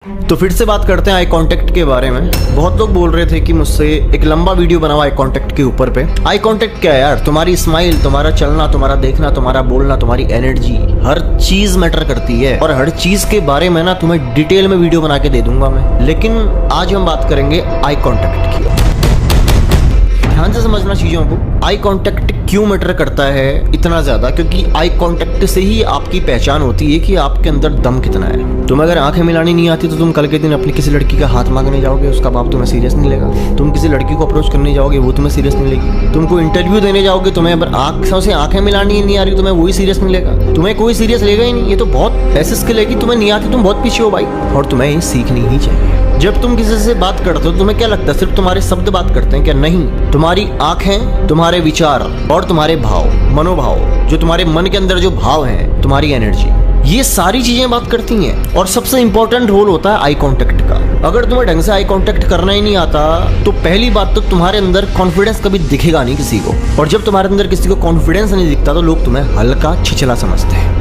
तो फिर से बात करते हैं आई कांटेक्ट के बारे में। बहुत लोग बोल रहे थे कि मुझसे एक लंबा वीडियो बनाओ आई कांटेक्ट के ऊपर पे। आई कांटेक्ट क्या है यार? तुम्हारी स्माइल, तुम्हारा चलना, तुम्हारा देखना, तुम्हारा बोलना, तुम्हारी एनर्जी, हर चीज मैटर करती है। और हर चीज के बारे में ना तुम्हें डिटेल में वीडियो बना के दे दूंगा मैं। लेकिन आज हम बात करेंगे आई कांटेक्ट की। ध्यान से समझना चीजों को। आई कांटेक्ट क्यों मैटर करता है इतना ज्यादा? क्योंकि आई कांटेक्ट से ही आपकी पहचान होती है कि आपके अंदर दम कितना है। तुम्हें अगर आंखें मिलानी नहीं आती तो तुम कल के दिन अपनी किसी लड़की का हाथ मांगने जाओगे, उसका बाप तुम्हें सीरियस नहीं लेगा। तुम किसी लड़की को अप्रोच करने जाओगे, वो तुम्हें सीरियस नहीं लेगी। तुमको इंटरव्यू देने जाओगे, तुम्हें अगर आंखों से आंखें मिलानी नहीं आ रही, तुम्हें वही सीरियस नहीं लेगा। तुम्हें कोई सीरियस लेगा ही नहीं। ये तो बहुत ऐसे स्किल है कि तुम्हें नहीं आती, तुम बहुत पीछे हो भाई, और तुम्हें ये सीखनी ही चाहिए। जब तुम किसी से बात करते हो तुम्हें क्या लगता है सिर्फ तुम्हारे शब्द बात करते हैं क्या? नहीं, तुम्हारी आंखें, तुम्हारे विचार और तुम्हारे भाव, मनोभाव, जो तुम्हारे मन के अंदर जो भाव हैं, तुम्हारी एनर्जी, ये सारी चीजें बात करती हैं। और सबसे इंपॉर्टेंट रोल होता है आई कांटेक्ट का। अगर तुम्हें ढंग से आई कांटेक्ट करना ही नहीं आता तो पहली बात तो तुम्हारे अंदर कॉन्फिडेंस कभी दिखेगा नहीं किसी को। और जब तुम्हारे अंदर किसी को कॉन्फिडेंस नहीं दिखता तो लोग तुम्हें हल्का छिछला समझते हैं।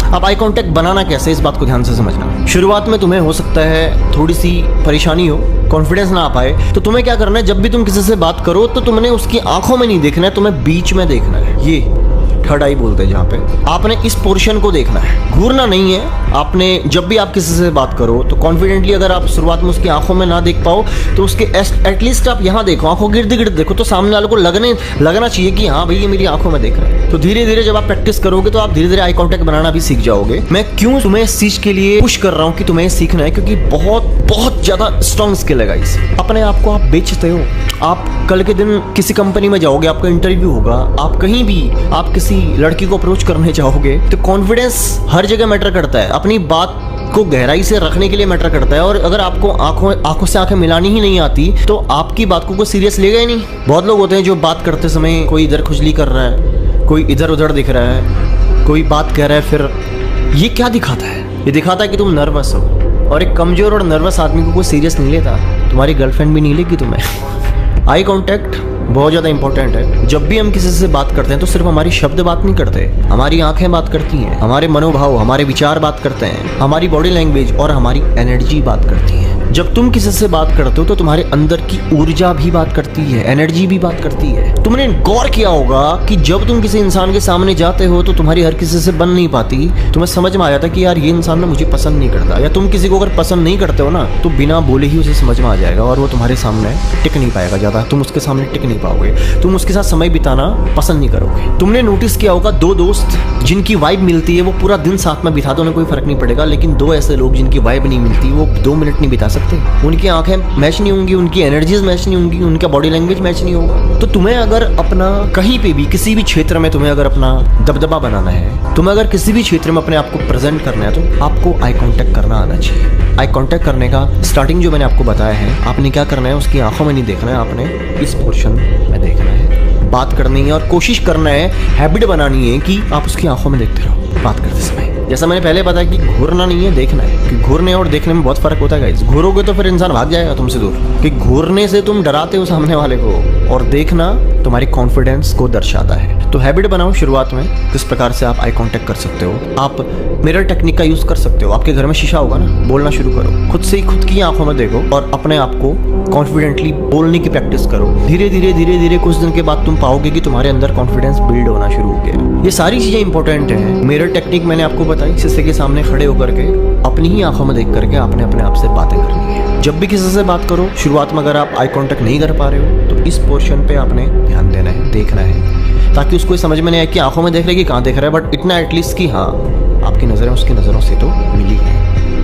अब आई कांटेक्ट बनाना कैसे, इस बात को ध्यान से समझना। शुरुआत में तुम्हें हो सकता है थोड़ी सी परेशानी हो, कॉन्फिडेंस ना आ पाए, तो तुम्हें क्या करना है, जब भी तुम किसी से बात करो तो तुमने उसकी आंखों में नहीं देखना है, तुम्हें बीच में देखना है। ये थर्ड आई बोलते हैं, जहाँ पे आपने इस पोर्शन को देखना है, घूरना नहीं है। आपने जब भी आप किसी से बात करो तो कॉन्फिडेंटली, अगर आप शुरुआत में उसकी आंखों में ना देख पाओ तो उसके एटलीस्ट आप यहाँ देखो, आंखों गिर्द गिर्द देखो, तो सामने वाले को लगना चाहिए कि हाँ भाई ये मेरी आंखों में देख रहा है। तो धीरे धीरे जब आप प्रैक्टिस करोगे तो आप धीरे धीरे आई कॉन्टेक्ट बनाना भी सीख जाओगे। मैं क्यों तुम्हें इस चीज के लिए पुश कर रहा हूँ कि तुम्हें सीखना है? क्योंकि बहुत ज्यादा स्ट्रॉन्ग स्किल है गाइस। अपने आप को आप बेचते हो। आप कल के दिन किसी कंपनी में जाओगे, आपका इंटरव्यू होगा, आप कहीं भी आप किसी लड़की को अप्रोच करने जाओगे तो कॉन्फिडेंस हर जगह मैटर करता है। अपनी बात को गहराई से रखने के लिए मैटर करता है। और अगर आपको आंखों से आंखें मिलानी ही नहीं आती तो आपकी बात को कोई सीरियस लेगा ही नहीं। बहुत लोग होते हैं जो बात करते समय कोई इधर खुजली कर रहा है, कोई इधर उधर दिख रहा है, कोई बात कह रहा है, फिर ये क्या दिखाता है? ये दिखाता है कि तुम नर्वस हो। और एक कमजोर और नर्वस आदमी को कोई सीरियस नहीं लेता, तुम्हारी गर्लफ्रेंड भी नहीं लेगी तुम्हें। आई कांटेक्ट बहुत ज़्यादा इंपॉर्टेंट है। जब भी हम किसी से बात करते हैं तो सिर्फ हमारी शब्द बात नहीं करते, हमारी आंखें बात करती हैं, हमारे मनोभाव, हमारे विचार बात करते हैं, हमारी बॉडी लैंग्वेज और हमारी एनर्जी बात करती है। जब तुम किसी से बात करते हो तो तुम्हारे अंदर की ऊर्जा भी बात करती है, एनर्जी भी बात करती है। तुमने गौर किया होगा कि जब तुम किसी इंसान के सामने जाते हो तो तुम्हारी हर किसी से बन नहीं पाती, तुम्हें समझ में आ जाता कि यार ये इंसान ना मुझे पसंद नहीं करता। या तुम किसी को अगर पसंद नहीं करते हो ना तो बिना बोले ही उसे समझ में आ जाएगा और वो तुम्हारे सामने टिक नहीं पाएगा ज्यादा, तुम उसके सामने टिक नहीं पाओगे, तुम उसके साथ समय बिताना पसंद नहीं करोगे। तुमने नोटिस किया होगा दो दोस्त जिनकी वाइब मिलती है वो पूरा दिन साथ में बिता दो, उन्हें कोई फर्क नहीं पड़ेगा। लेकिन दो ऐसे लोग जिनकी वाइब नहीं मिलती वो 2 मिनट नहीं बिता सकते। उनकी आंखें मैच नहीं होंगी, उनकी एनर्जीज मैच नहीं होंगी, उनका बॉडी लैंग्वेज मैच नहीं होगा। तो तुम्हें अगर अपना कहीं पे भी किसी भी क्षेत्र में तुम्हें अगर अपना दबदबा बनाना है, तुम्हें अगर किसी भी क्षेत्र में अपने आप को प्रेजेंट करना है तो आपको आई कांटेक्ट करना आना चाहिए। आई कांटेक्ट करने का स्टार्टिंग जो मैंने आपको बताया है, आपने क्या करना है, उसकी आंखों में नहीं देखना है, आपने इस पोर्शन में देखना है, बात करनी है और कोशिश करना है, हैबिट बनानी है कि आप उसकी आंखों में देखते रहो बात करते समय। जैसा मैंने पहले बताया कि घूरना नहीं है, देखना है। कि घूरने और देखने में बहुत फर्क होता है गाइस। घूरोगे तो फिर इंसान भाग जाएगा तुमसे दूर। कि घूरने से तुम डराते हो सामने वाले को, और देखना तुम्हारी कॉन्फिडेंस को दर्शाता है। तो हैबिट बनाओ शुरुआत में किस प्रकार से आप आई कांटेक्ट कर सकते हो। आप मिरर टेक्निक का यूज कर सकते हो। आपके घर में शीशा होगा ना, बोलना शुरू करो, खुद से ही खुद की आंखों में देखो और अपने आप को कॉन्फिडेंटली बोलने की प्रैक्टिस करो। धीरे धीरे कुछ दिन के बाद तुम पाओगे कि तुम्हारे अंदर कॉन्फिडेंस बिल्ड होना शुरू हो गया। ये सारी चीजें इंपॉर्टेंट है। मिरर टेक्निक मैंने आपको बताई, शीशे के सामने खड़े होकर के अपनी ही आंखों में देख करके आपने अपने आप से बातें करनी है। जब भी किसी से बात करो, शुरुआत में अगर आप आई कांटेक्ट नहीं कर पा रहे हो तो इस पोर्शन पे आपने ध्यान देना है, देखना है, ताकि उसको समझ में नहीं आए कि आंखों में देख रहे कि कहाँ देख रहा है, बट इतना एटलीस्ट कि हाँ आपकी नज़रें उसकी नज़रों से तो मिली है।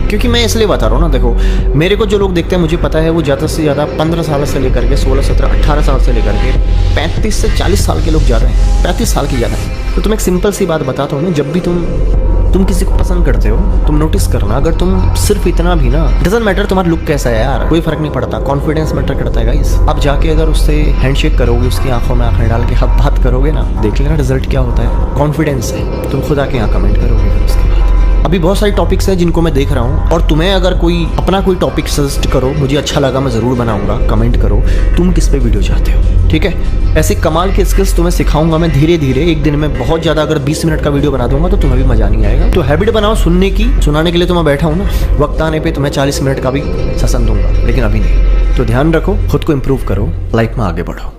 क्योंकि मैं इसलिए बता रहा हूँ ना, देखो मेरे को जो लोग देखते हैं मुझे पता है वो ज़्यादा से ज़्यादा 15 साल से लेकर के 16, 17, 18 साल से लेकर के 35 से 40 साल के लोग ज़्यादा हैं, 35 साल की ज़्यादा हैं। तो तुम एक सिंपल सी बात बताता हूँ ना, जब भी तुम किसी को पसंद करते हो तुम नोटिस करना, अगर तुम सिर्फ इतना भी ना, डजंट मैटर तुम्हारा लुक कैसा है यार, कोई फर्क नहीं पड़ता, कॉन्फिडेंस मैटर करता है गाइस। अब जाके अगर उससे हैंडशेक करोगे, उसकी आंखों में आंखें डाल के हाथ बात करोगे ना, देख लेना रिजल्ट क्या होता है। कॉन्फिडेंस है, तुम खुद आके यहाँ कमेंट करोगे फिर उसके बाद। अभी बहुत सारी टॉपिक्स हैं जिनको मैं देख रहा हूँ, और तुम्हें अगर कोई अपना कोई टॉपिक सजेस्ट करो, मुझे अच्छा लगा, मैं ज़रूर बनाऊंगा। कमेंट करो तुम किस पे वीडियो चाहते हो, ठीक है। ऐसे कमाल के स्किल्स तुम्हें सिखाऊंगा मैं धीरे धीरे। एक दिन में बहुत ज़्यादा अगर 20 मिनट का वीडियो बना दूंगा तो तुम्हें भी मजा नहीं आएगा। तो हैबिट बनाओ सुनने की, सुनाने के लिए तो मैं बैठा हूँ ना, वक्त आने पर तुम्हें 40 मिनट का भी सेशन दूंगा, लेकिन अभी नहीं। तो ध्यान रखो, खुद को इम्प्रूव करो, लाइफ में आगे बढ़ो।